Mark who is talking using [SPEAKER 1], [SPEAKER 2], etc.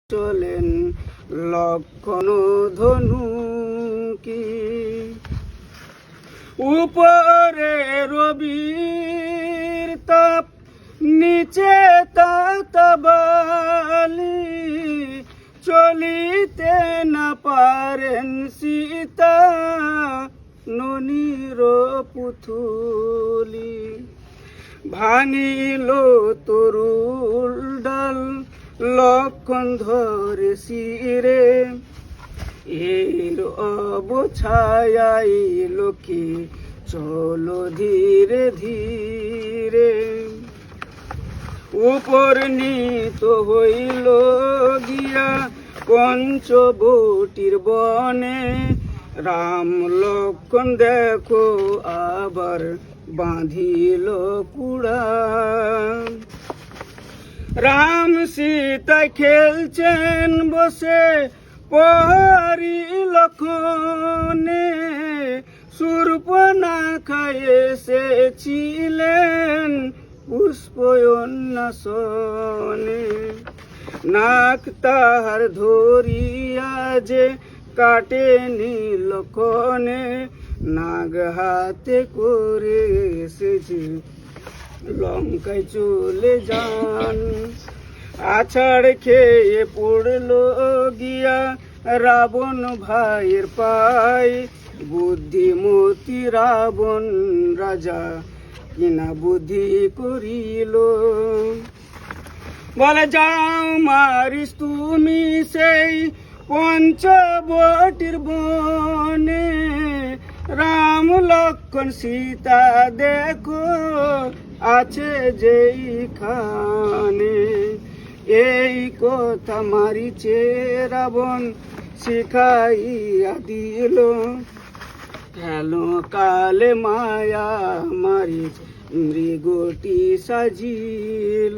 [SPEAKER 1] চলেন লক্ষণ ধনু কি উপরে রবির তাপ নিচে তাতাবালি চলিতে না পারেন সীতা ননির পুতুলি ভাঙিল তরুল ডাল লক্ষণ ধরে শিরে এর অবছায়াই লোকে চলো ধীরে ধীরে উপর নিত হইল গিয়া পঞ্চবটির বনে রাম লক্ষণ দেখো আবার বাঁধিল কুড়া রাম সীতা খেলছেন বসে পরি লক্ষণে শূর্পণখা এসেছিলেন পুষ্পন্যাসনে নাক তাহার ধরিয়া যে কাটেনি লক্ষণে নাগ হাতে করে এসেছে লঙ্কায় চলে যান আছাড় খেয়ে পড়ল গিয়া রাবণ ভাইয়ের পায় বুদ্ধিমতী রাবণ রাজা কিনা বুদ্ধি করিল বলে যাও মারিস তুমি সেই পঞ্চবটির বনে রাম লক্ষণ সীতা দেখো আছে যেইখানে এই কথা মারিছে রাবণ শিখাইয়া দিল হেলো কালে মায়া মারিচ মৃগটি সাজিল